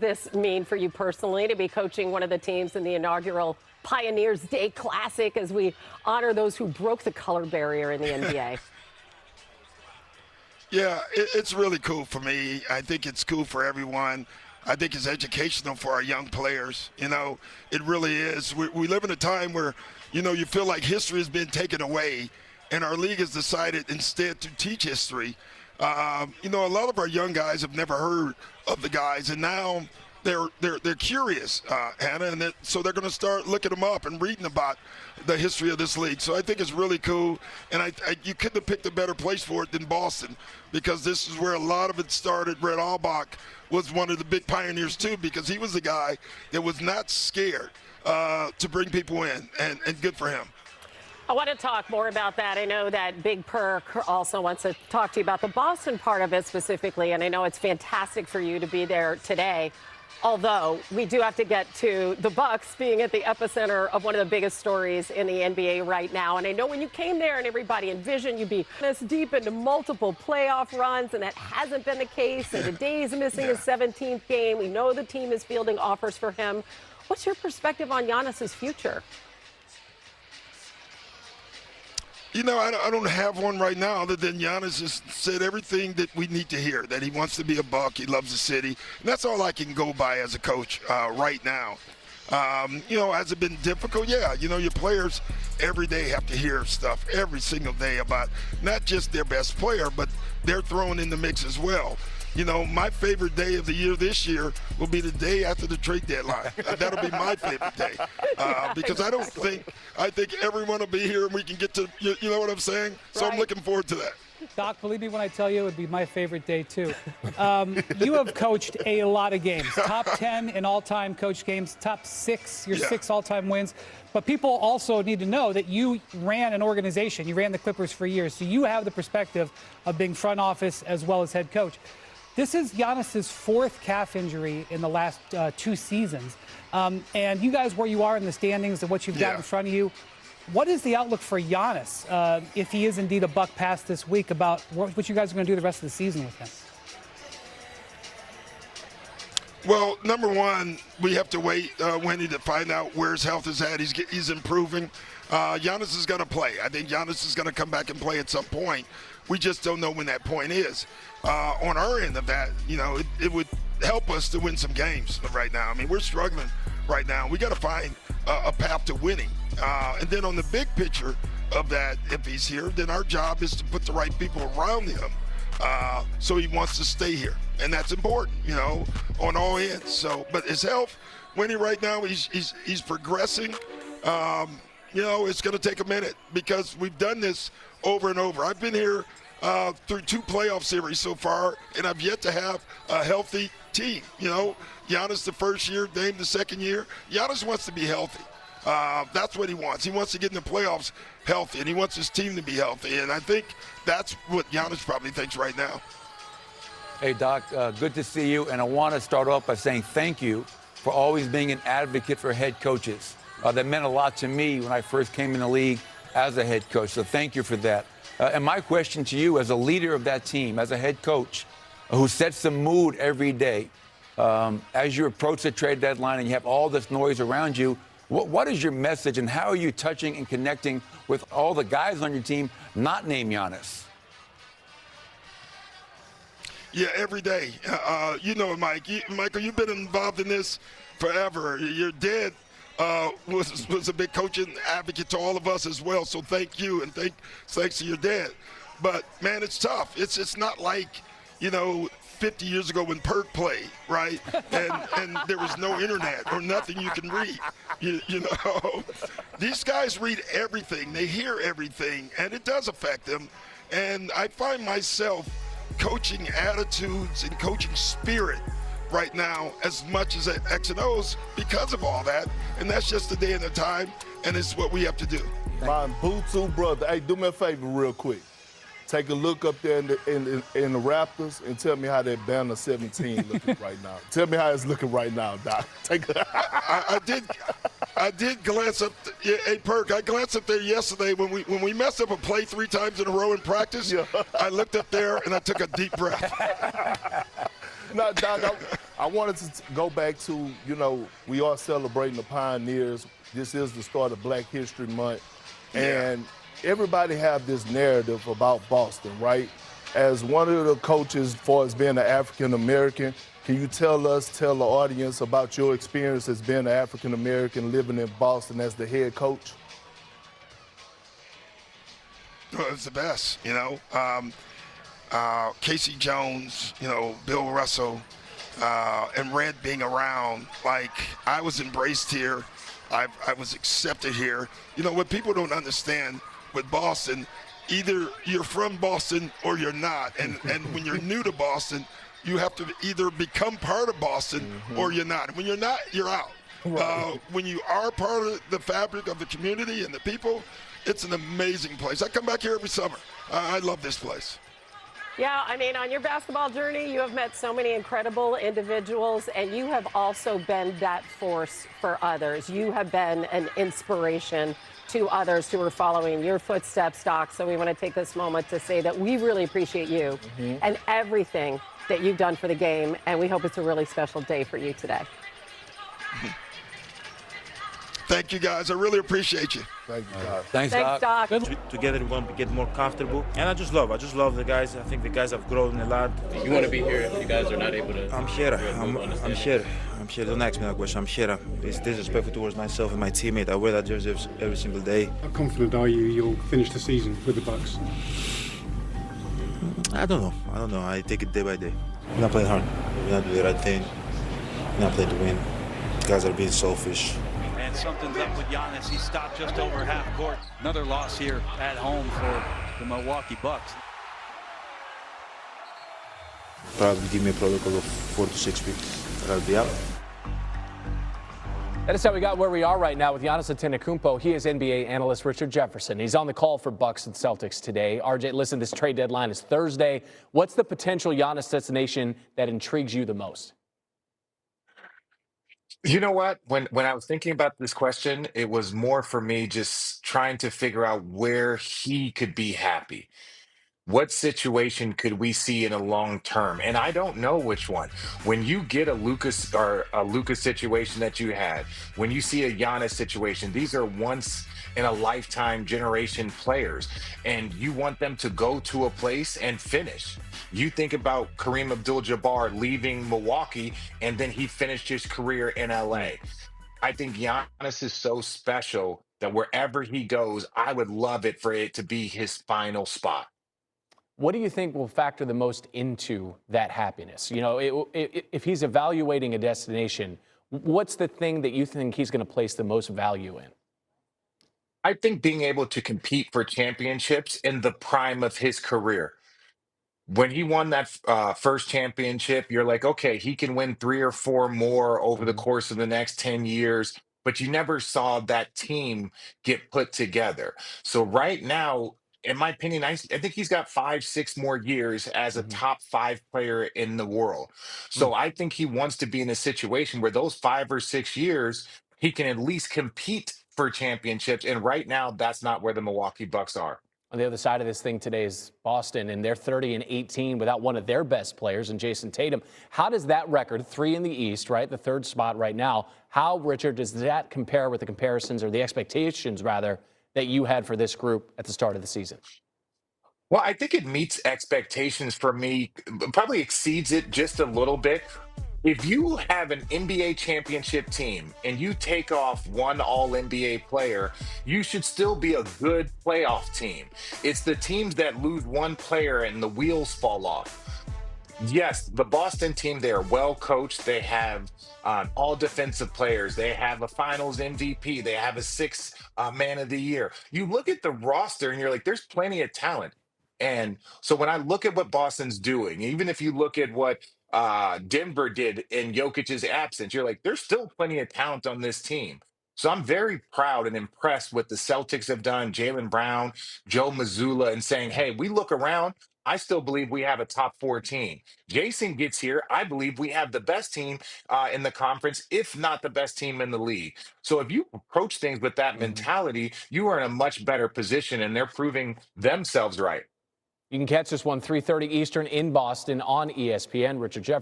this mean for you personally to be coaching one of the teams in the inaugural Pioneers Day Classic as we honor those who broke the color barrier in the NBA? Yeah, it's really cool for me. I think it's cool for everyone. I think it's educational for our young players. You know, it really is. We live in a time where, you know, you feel like history has been taken away, and our league has decided instead to teach history. You know, a lot of our young guys have never heard of the guys, and now they're curious, Hannah, and so they're going to start looking them up and reading about the history of this league. So I think it's really cool, and you couldn't have picked a better place for it than Boston, because this is where a lot of it started. Red Auerbach was one of the big pioneers too, because he was the guy that was not scared to bring people in, and good for him. I want to talk more about that. I know that Big Perk also wants to talk to you about the Boston part of it specifically, and I know it's fantastic for you to be there today. Although we do have to get to the Bucks being at the epicenter of one of the biggest stories in the NBA right now. And I know when you came there and everybody envisioned you'd be this deep into multiple playoff runs, and that hasn't been the case. And today he's missing his 17th game. We know the team is fielding offers for him. What's your perspective on Giannis's future? You know, I don't have one right now other than Giannis has said everything that we need to hear, that he wants to be a Buck, he loves the city. And that's all I can go by as a coach right now. You know, has it been difficult? Yeah, you know, your players every day have to hear stuff every single day about not just their best player, but they're thrown in the mix as well. You know, my favorite day of the year this year will be the day after the trade deadline. That'll be my favorite day because I think everyone will be here and we can get to, you know what I'm saying? So I'm looking forward to that. Doc, believe me when I tell you it would be my favorite day, too. You have coached a lot of games, top 10 in all-time coach games, top 6, your 6 all-time wins. But people also need to know that you ran an organization. You ran the Clippers for years, so you have the perspective of being front office as well as head coach. This is Giannis's 4th calf injury in the last 2 seasons. And you guys, where you are in the standings and what you've got in front of you, what is the outlook for Giannis if he is indeed a Buck past this week about what you guys are going to do the rest of the season with him? Well, number one, we have to wait, Wendy, to find out where his health is at. He's improving. Giannis is going to play. I think Giannis is going to come back and play at some point. We just don't know when that point is. On our end of that, you know, it would help us to win some games right now. I mean, we're struggling right now. We got to find a path to winning. And then on the big picture of that, if he's here, then our job is to put the right people around him so he wants to stay here. And that's important, you know, on all ends. So, but his health, Winnie, right now, he's progressing. You know, it's going to take a minute because we've done this over and over. I've been here through 2 playoff series so far, and I've yet to have a healthy team. You know, Giannis the first year, Dame the second year. Giannis wants to be healthy. That's what he wants. He wants to get in the playoffs healthy, and he wants his team to be healthy. And I think that's what Giannis probably thinks right now. Hey, Doc, good to see you. And I want to start off by saying thank you for always being an advocate for head coaches. That meant a lot to me when I first came in the league as a head coach. So thank you for that. And my question to you as a leader of that team, as a head coach who sets the mood every day, as you approach the trade deadline and you have all this noise around you, what is your message and how are you touching and connecting with all the guys on your team not named Giannis? Yeah, every day. You know, Michael, you've been involved in this forever. Your dad was a big coach and advocate to all of us as well. So thank you, and thanks to your dad. But man, it's tough. It's not like, you know, 50 years ago when Perk played, right? And there was no internet or nothing you can read. You know, these guys read everything, they hear everything, and it does affect them. And I find myself coaching attitudes and coaching spirit right now as much as X and O's because of all that. And that's just a day and a time, and it's what we have to do. My Butu brother, hey, do me a favor real quick. Take a look up there in the Raptors and tell me how that banner 17 looking right now. Tell me how it's looking right now, Doc. I did glance up. Hey, Perk, I glanced up there yesterday when we messed up a play 3 times in a row in practice. I looked up there and I took a deep breath. No, Doc, I I wanted to go back to, we are celebrating the pioneers. This is the start of Black History Month. And everybody have this narrative about Boston, right? As one of the coaches, as far as being an African-American, can you tell the audience about your experience as being an African-American living in Boston as the head coach? Well, it's the best, Casey Jones, Bill Russell, and Red being around. Like, I was embraced here. I was accepted here. What people don't understand with Boston, either you're from Boston or you're not. And when you're new to Boston, you have to either become part of Boston or you're not. And when you're not, you're out. Right. When you are part of the fabric of the community and the people, it's an amazing place. I come back here every summer. I love this place. Yeah, I mean, on your basketball journey, you have met so many incredible individuals, and you have also been that force for others. You have been an inspiration to others who are following your footsteps, Doc. So we want to take this moment to say that we really appreciate you and everything that you've done for the game, and we hope it's a really special day for you today. Thank you, guys. I really appreciate you. Thank you, Doc. Thanks, Doc. Together we're going to get more comfortable. And I just love the guys. I think the guys have grown a lot. You want to be here if you guys are not able to? I'm here. I'm here. Don't ask me that question. I'm here. It's disrespectful towards myself and my teammate. I wear that jersey every single day. How confident are you'll finish the season with the Bucks? I don't know. I take it day by day. We're not playing hard. We're not doing the right thing. We're not playing to win. Guys are being selfish. And something's up with Giannis. He stopped just over half court. Another loss here at home for the Milwaukee Bucks. Probably give me a protocol of 4 to 6 weeks. I'll be out. That is how we got where we are right now with Giannis Antetokounmpo. He is NBA analyst Richard Jefferson. He's on the call for Bucks and Celtics today. RJ, listen, this trade deadline is Thursday. What's the potential Giannis destination that intrigues you the most? You know what? When I was thinking about this question, it was more for me just trying to figure out where he could be happy. What situation could we see in a long term? And I don't know which one. When you get a Lucas situation that you had, when you see a Giannis situation, these are once in a lifetime generation players, and you want them to go to a place and finish. You think about Kareem Abdul-Jabbar leaving Milwaukee, and then he finished his career in LA. I think Giannis is so special that wherever he goes, I would love it for it to be his final spot. What do you think will factor the most into that happiness? If he's evaluating a destination, what's the thing that you think he's going to place the most value in? I think being able to compete for championships in the prime of his career. When he won that first championship, you're like, okay, he can win 3 or 4 more over the course of the next 10 years, but you never saw that team get put together. So right now, in my opinion, I think he's got 5, 6 more years as a top 5 player in the world. So I think he wants to be in a situation where those 5 or 6 years, he can at least compete for championships. And right now, that's not where the Milwaukee Bucks are. On the other side of this thing today is Boston, and they're 30-18 without one of their best players, and Jason Tatum. How does that record, 3 in the East, right, the 3rd spot right now, how, Richard, does that compare with the comparisons or the expectations, rather, that you had for this group at the start of the season? Well, I think it meets expectations for me, probably exceeds it just a little bit. If you have an NBA championship team and you take off one all-NBA player, you should still be a good playoff team. It's the teams that lose one player and the wheels fall off. Yes, the Boston team, they are well coached. They have all defensive players. They have a finals MVP. They have a 6th man of the year. You look at the roster and you're like, there's plenty of talent. And so when I look at what Boston's doing, even if you look at what Denver did in Jokic's absence, you're like, there's still plenty of talent on this team. So I'm very proud and impressed with the Celtics have done, Jaylen Brown, Joe Mazzulla, and saying, hey, we look around, I still believe we have a top 4 team. Jason gets here, I believe we have the best team in the conference, if not the best team in the league. So if you approach things with that mentality, you are in a much better position, and they're proving themselves right. You can catch this one 3:30 Eastern in Boston on ESPN. Richard Jefferson.